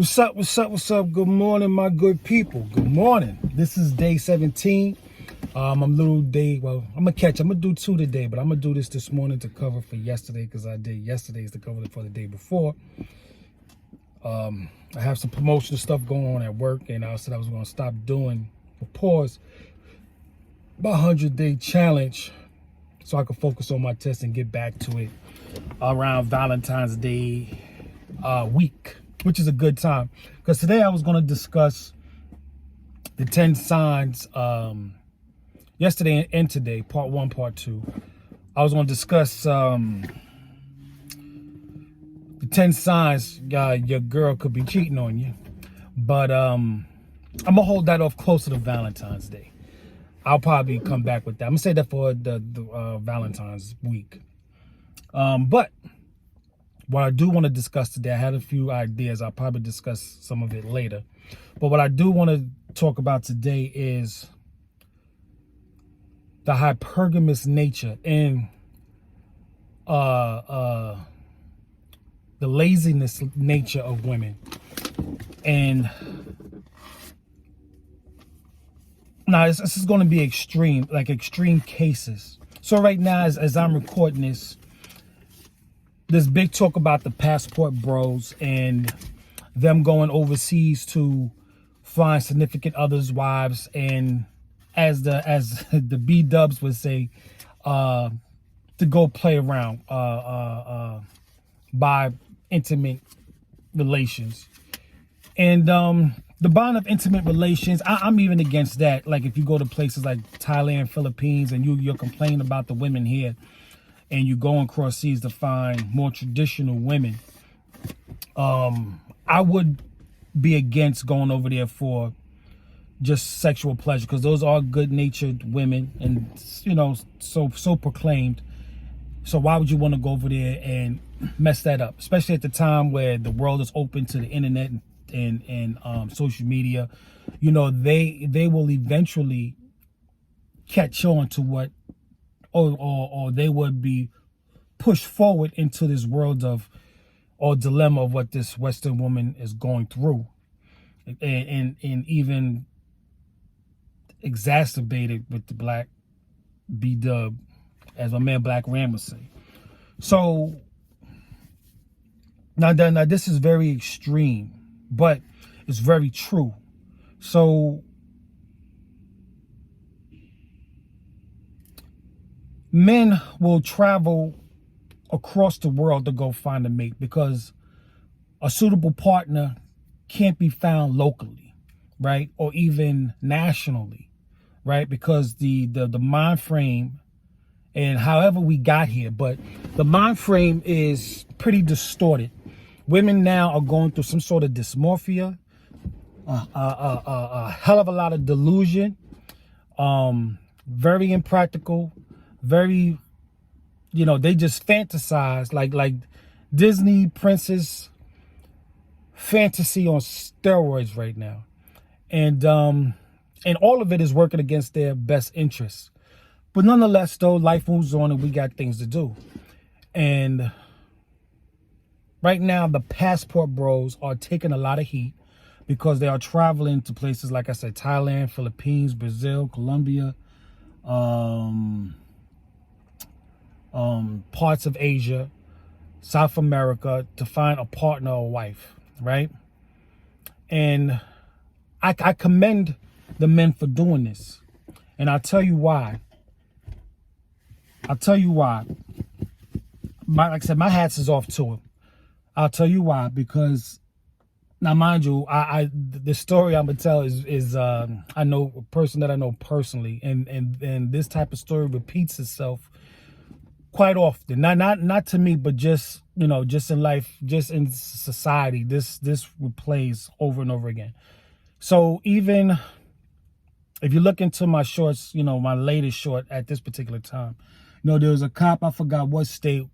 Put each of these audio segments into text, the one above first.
What's up? What's up? What's up? Good morning, my good people. Good morning. This is day 17. I'm a little day. Well, I'm gonna do 2 today, but I'm gonna do this morning to cover for yesterday because I did yesterday's to cover for the day before. I have some promotional stuff going on at work, and I said I was gonna stop doing a pause my 100-day challenge so I could focus on my test and get back to it around Valentine's Day week, which is a good time because today I was going to discuss the 10 signs. Yesterday and today, part 1, part 2, I was going to discuss the 10 signs your girl could be cheating on you, but I'm gonna hold that off closer to Valentine's Day. I'll probably come back with that. I'm gonna say that for the Valentine's week. But what I do want to discuss today, I had a few ideas. I'll probably discuss some of it later. But what I do want to talk about today is the hypergamous nature and the laziness nature of women. And now this is going to be extreme cases. So right now, as I'm recording this, there's big talk about the passport bros and them going overseas to find significant others' wives, and as the B-dubs would say, to go play around by intimate relations. And the bond of intimate relations, I'm even against that. Like if you go to places like Thailand, Philippines, and you're complaining about the women here, and you go across seas to find more traditional women, I would be against going over there for just sexual pleasure, because those are good-natured women and, you know, so proclaimed. So why would you want to go over there and mess that up, especially at the time where the world is open to the internet and social media? You know, they will eventually catch on to what, or they would be pushed forward into this world of, or dilemma of what this Western woman is going through, and even exacerbated with the black B-dub, as my man Black Ram would say. So now this is very extreme, but it's very true. So men will travel across the world to go find a mate because a suitable partner can't be found locally, right? Or even nationally, right? Because the mind frame, and however we got here, but the mind frame is pretty distorted. Women now are going through some sort of dysmorphia, a hell of a lot of delusion, very impractical, very, you know, they just fantasize like Disney princess fantasy on steroids right now. And all of it is working against their best interests. But nonetheless, though, life moves on and we got things to do. And right now, the passport bros are taking a lot of heat because they are traveling to places, like I said, Thailand, Philippines, Brazil, Colombia, parts of Asia, South America, to find a partner or wife, right? And I commend the men for doing this. And I'll tell you why. Like I said, my hats is off to him. I'll tell you why. Because now, mind you, the story I'm gonna tell is I know a person that I know personally, and this type of story repeats itself quite often. Not to me, but just, you know, just in life, just in society. This replays over and over again. So even if you look into my shorts, you know, my latest short at this particular time, you know, there was a cop, I forgot what state,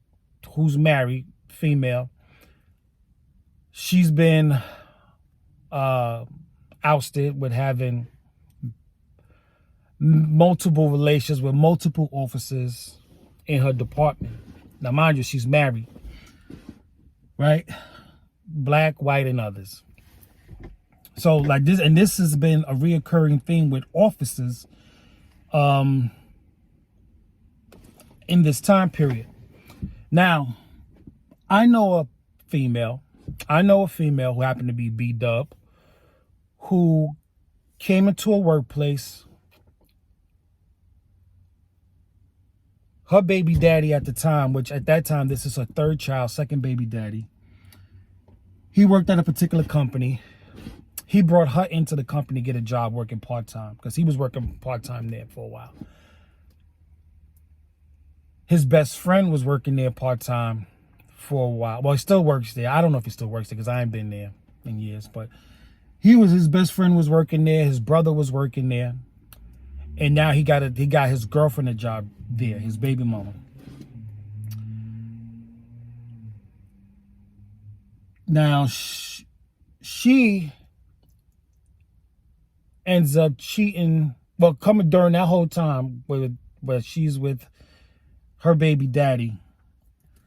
who's married, female. She's been ousted with having multiple relations with multiple officers in her department. Now, mind you, she's married, right? Black, white, and others. So like this, and this has been a reoccurring theme with officers in this time period. Now, I know a female who happened to be B-Dub, who came into a workplace. Her baby daddy at the time, which at that time, this is her third child, second baby daddy. He worked at a particular company. He brought her into the company to get a job working part-time because he was working part-time there for a while. His best friend was working there part-time for a while. Well, he still works there. I don't know if he still works there because I ain't been there in years, but his best friend was working there. His brother was working there. And now he got his girlfriend a job there, his baby mama. Now, she ends up cheating, well, coming during that whole time where she's with her baby daddy.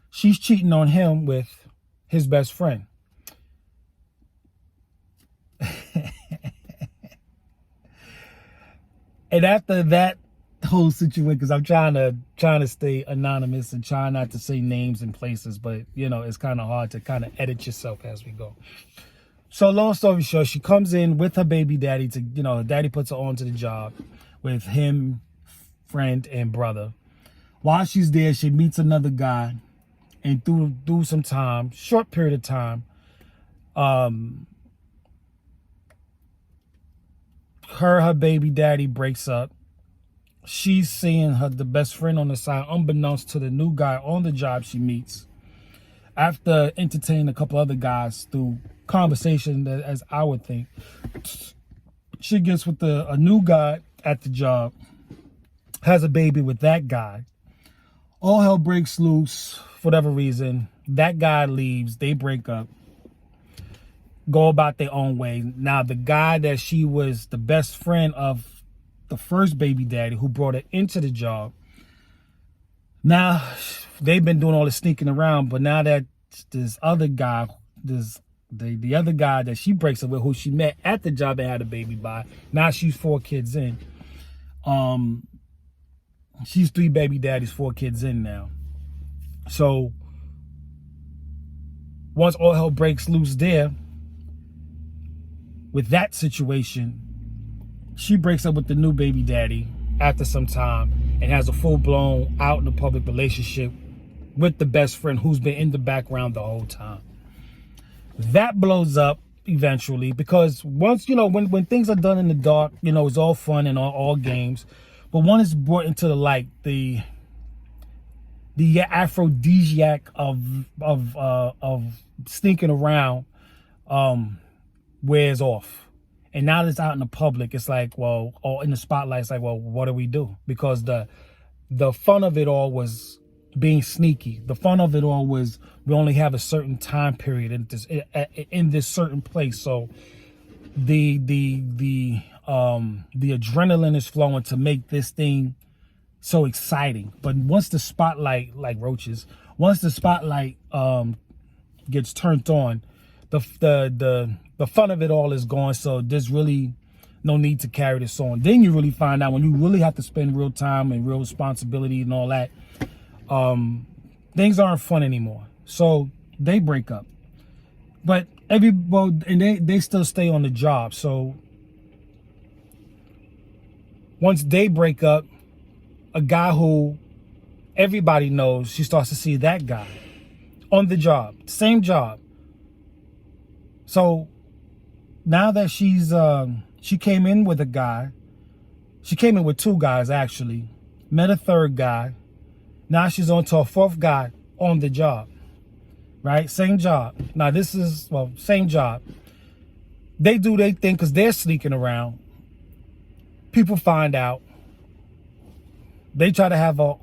She's cheating on him with his best friend. And after that whole situation, because I'm trying to stay anonymous and trying not to say names and places, but you know, it's kind of hard to kind of edit yourself as we go. So long story short, she comes in with her baby daddy to, you know, her daddy puts her on to the job with him, friend and brother. While she's there, she meets another guy, and through some time, short period of time, her baby daddy breaks up. She's seeing the best friend on the side, unbeknownst to the new guy on the job she meets. After entertaining a couple other guys through conversation, as I would think, she gets with a new guy at the job, has a baby with that guy. All hell breaks loose for whatever reason. That guy leaves. They break up. Go about their own way. Now, the guy that she was the best friend of the first baby daddy who brought her into the job, now they've been doing all this sneaking around, but now that this other guy, the other guy that she breaks up with, who she met at the job and had a baby by, now she's 4 kids in. She's 3 baby daddies, 4 kids in now. So once all hell breaks loose there, with that situation, she breaks up with the new baby daddy after some time and has a full-blown out in the public relationship with the best friend who's been in the background the whole time. That blows up eventually because once, you know, when things are done in the dark, you know, it's all fun and all games. But one is brought into the light, the aphrodisiac of sneaking around wears off. And now that it's out in the public, it's like, well, or in the spotlight, it's like, well, what do we do? Because the fun of it all was being sneaky. The fun of it all was we only have a certain time period in this certain place. So the adrenaline is flowing to make this thing so exciting. But once the spotlight, like roaches, once the spotlight gets turned on, the fun of it all is gone. So there's really no need to carry this on. Then you really find out when you really have to spend real time and real responsibility and all that, things aren't fun anymore. So they break up. But and they still stay on the job. So once they break up, a guy who everybody knows, she starts to see that guy on the job, same job. So now that she came in with a guy, she came in with 2 guys actually, met a 3rd guy. Now she's on to a 4th guy on the job, right? Same job. Now this is, well, same job. They do their thing because they're sneaking around. People find out. They try to have a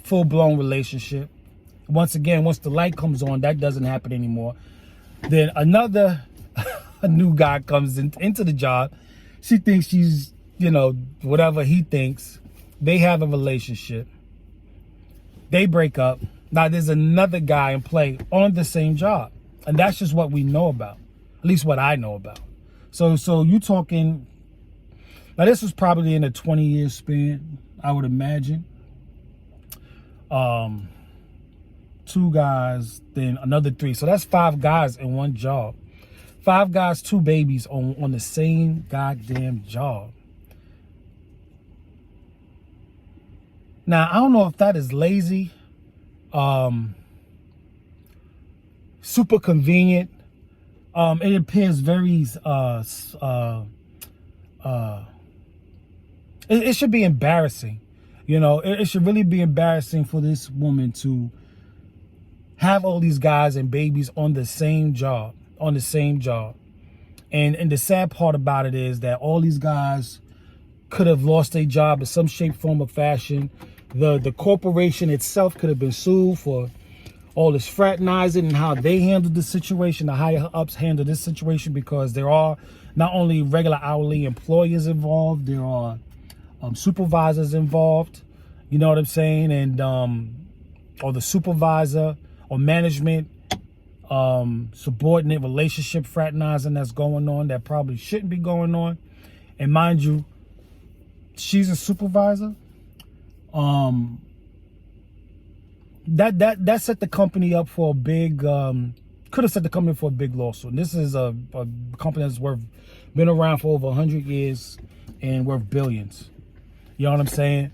full-blown relationship. Once again, once the light comes on, that doesn't happen anymore. Then a new guy comes into the job. She thinks she's, you know, whatever he thinks. They have a relationship. They break up. Now there's another guy in play on the same job. And that's just what we know about. At least what I know about. So you talking, now this was probably in a 20-year span, I would imagine. 2 guys, then another 3. So that's 5 guys in one job. 5 guys, 2 babies on the same goddamn job. Now, I don't know if that is lazy, super convenient. It appears very, it should be embarrassing. You know, it should really be embarrassing for this woman to have all these guys and babies on the same job, And the sad part about it is that all these guys could have lost their job in some shape, form, or fashion. The corporation itself could have been sued for all this fraternizing and how they handled the situation. The higher ups handled this situation, because there are not only regular hourly employees involved, there are supervisors involved. You know what I'm saying? And or the supervisor or management subordinate relationship fraternizing that's going on that probably shouldn't be going on. And mind you, she's a supervisor. That set the company up for a big could have set the company for a big lawsuit. And this is a company that's been around for over 100 years and worth billions. You know what I'm saying?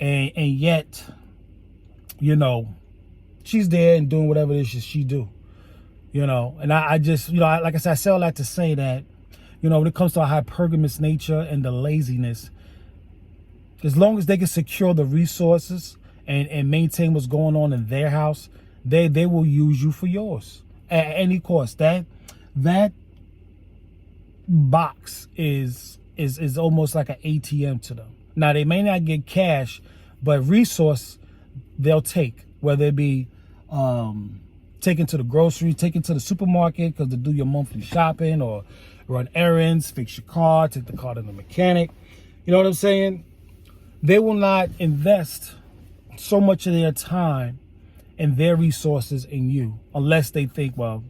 And yet, you know, she's there and doing whatever it is she do. You know, and I just, you know, like I said, I say all that to say that, you know, when it comes to a hypergamous nature and the laziness, as long as they can secure the resources and maintain what's going on in their house, they will use you for yours at any cost. That box is almost like an ATM to them. Now, they may not get cash, but resource they'll take, whether it be taken to the grocery, taken to the supermarket because to do your monthly shopping, or run errands, fix your car, take the car to the mechanic. You know what I'm saying? They will not invest so much of their time and their resources in you unless they think, well,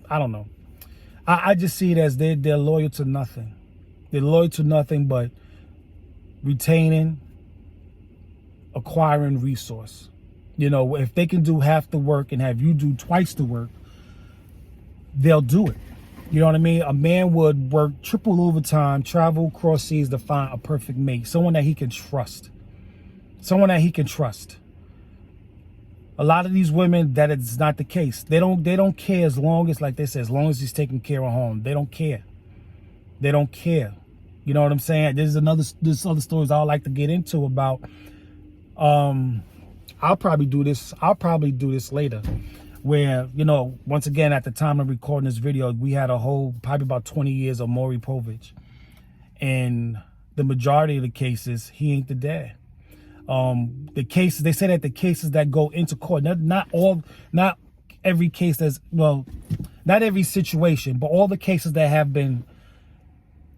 I don't know. I just see it as they're loyal to nothing. They're loyal to nothing but retaining, acquiring resource. You know, if they can do half the work and have you do twice the work, they'll do it. You know what I mean? A man would work triple overtime, travel cross seas to find a perfect mate, someone that he can trust. Someone that he can trust. A lot of these women, that is not the case. They don't care, as long as, like they say, as long as he's taking care of home. They don't care. They don't care. You know what I'm saying? There's other stories I would like to get into about. I'll probably do this later, where, you know, once again, at the time of recording this video, we had a whole, probably about 20 years of Maury Povich. And the majority of the cases, he ain't the dad. The cases, they say that the cases that go into court, not every case that's, well, not every situation, but all the cases that have been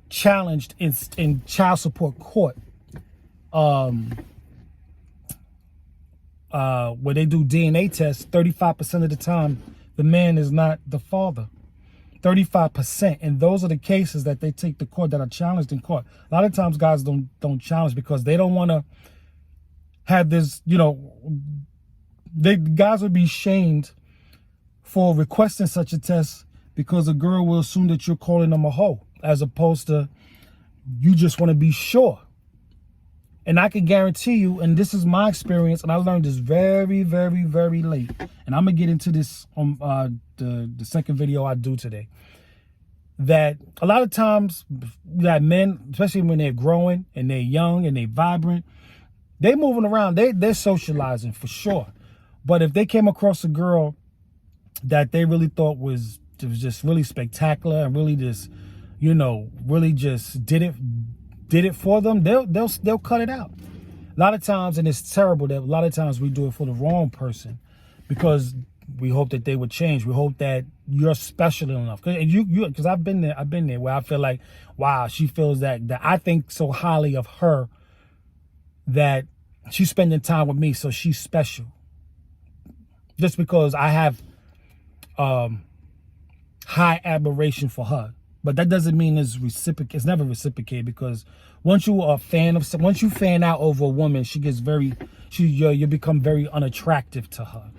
challenged in child support court, where they do DNA tests, 35% of the time, the man is not the father. 35%. And those are the cases that they take to court that are challenged in court. A lot of times guys don't challenge because they don't want to have this, you know, guys would be shamed for requesting such a test because a girl will assume that you're calling them a hoe, as opposed to you just want to be sure. And I can guarantee you, and this is my experience, and I learned this very, very, very late. And I'm going to get into this on the second video I do today. That a lot of times that men, especially when they're growing and they're young and they're vibrant, they're moving around. They're socializing for sure. But if they came across a girl that they really thought was just really spectacular and really just, you know, really just did it for them, they'll cut it out. A lot of times, and it's terrible that a lot of times we do it for the wrong person, because we hope that they would change. We hope that you're special enough. Because I've been there where I feel like, wow, she feels that I think so highly of her that she's spending time with me, so she's special. Just because I have high admiration for her. But that doesn't mean it's reciprocated. It's never reciprocated, because once you are a fan of, once you fan out over a woman, she gets very, you become very unattractive to her.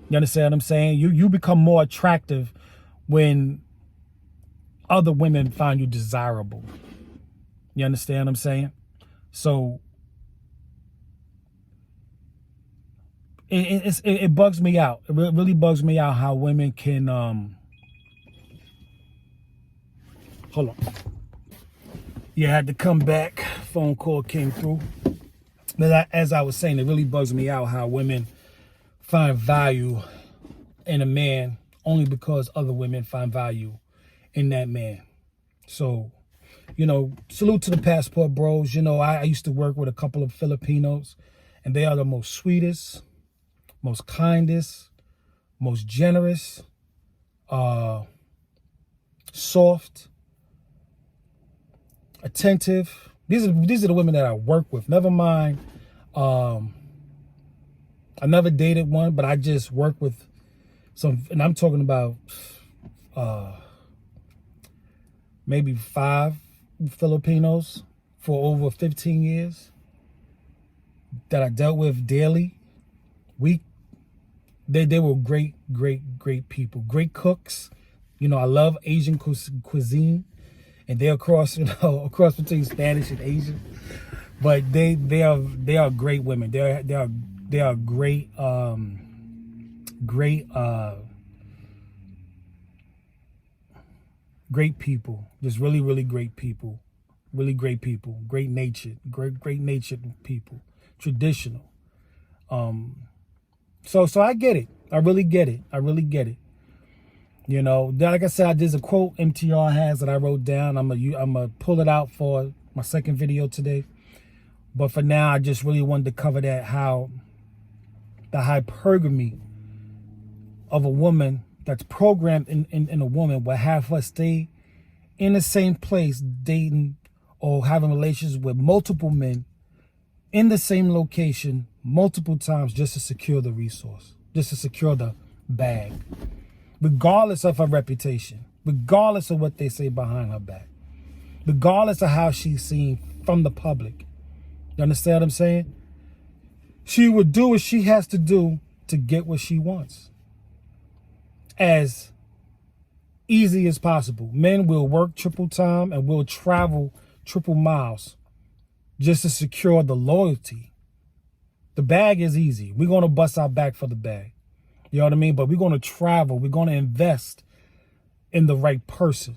You understand what I'm saying? You become more attractive when other women find you desirable. You understand what I'm saying? So it bugs me out. It really bugs me out how women can hold on. Yeah, I had to come back. Phone call came through. But as I was saying, it really bugs me out how women find value in a man only because other women find value in that man. So, you know, salute to the passport bros. You know, I used to work with a couple of Filipinos, and they are the most sweetest, most kindest, most generous, soft, attentive. These are the women that I work with. Never mind, I never dated one, but I just work with some, and I'm talking about maybe 5 Filipinos for over 15 years that I dealt with daily. They were great people, great cooks. You know, I love Asian cuisine, and they're across between Spanish and Asian. But they are great women. They are great great people. Just really great people. Really great people. Great natured people. Traditional. So I get it. I really get it. You know, like I said, there's a quote MTR has that I wrote down. I'm gonna pull it out for my second video today. But for now, I just really wanted to cover that, how the hypergamy of a woman that's programmed in a woman will have her stay in the same place dating or having relations with multiple men in the same location multiple times just to secure the resource, just to secure the bag, regardless of her reputation, regardless of what they say behind her back, regardless of how she's seen from the public. You understand what I'm saying? She would do what she has to do to get what she wants. As easy as possible. Men will work triple time and will travel triple miles just to secure the loyalty. The bag is easy. We're going to bust our back for the bag. You know what I mean? But we're going to travel. We're going to invest in the right person.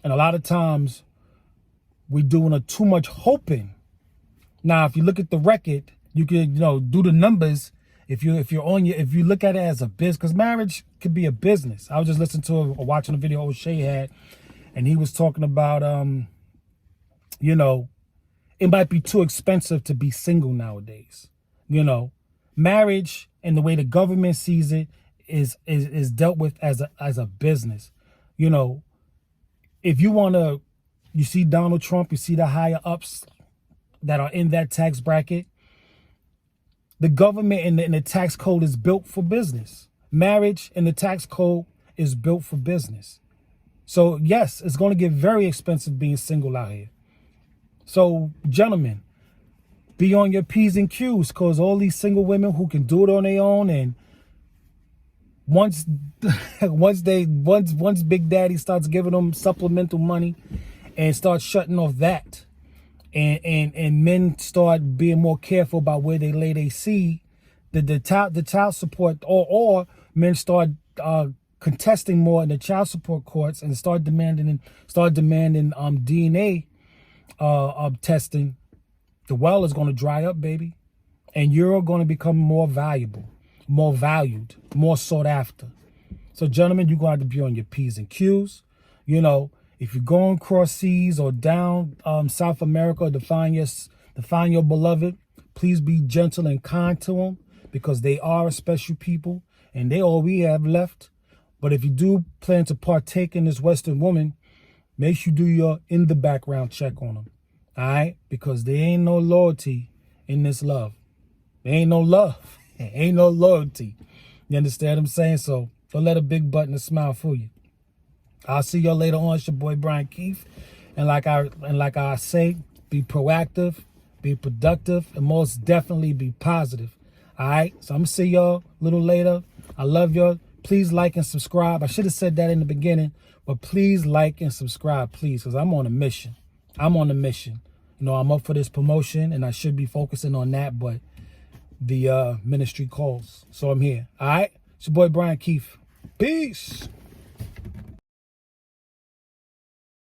And a lot of times we're doing too much hoping. Now, if you look at the record, you can, do the numbers. If you look at it as a business, because marriage could be a business. I was just listening to or watching a video O'Shea had, and he was talking about, it might be too expensive to be single nowadays. Marriage and the way the government sees it is dealt with as a business. If you see Donald Trump, you see the higher ups that are in that tax bracket. The government and the tax code is built for business. Marriage and the tax code is built for business. So yes, it's going to get very expensive being single out here. So gentlemen, be on your P's and Q's, because all these single women who can do it on their own, and once Big Daddy starts giving them supplemental money and starts shutting off that, and men start being more careful about where they lay their seed, the child support, or men start contesting more in the child support courts and start demanding DNA testing, the well is going to dry up, baby, and you're going to become more valuable, more valued, more sought after. So gentlemen, you're going to have to be on your P's and Q's. If you're going across seas or down South America to find your beloved, please be gentle and kind to them, because they are a special people and they all we have left. But if you do plan to partake in this Western woman, make sure you do your in the background check on them. All right? Because there ain't no loyalty in this love. There ain't no love. There ain't no loyalty. You understand what I'm saying? So don't let a big butt and a smile fool you. I'll see y'all later on. It's your boy Brian Keith. And like I say, be proactive, be productive, and most definitely be positive. All right? So I'm going to see y'all a little later. I love y'all. Please like and subscribe. I should have said that in the beginning, but please like and subscribe, please, because I'm on a mission. I'm on a mission. You know, I'm up for this promotion, and I should be focusing on that, but the ministry calls. So I'm here. All right? It's your boy Brian Keith. Peace.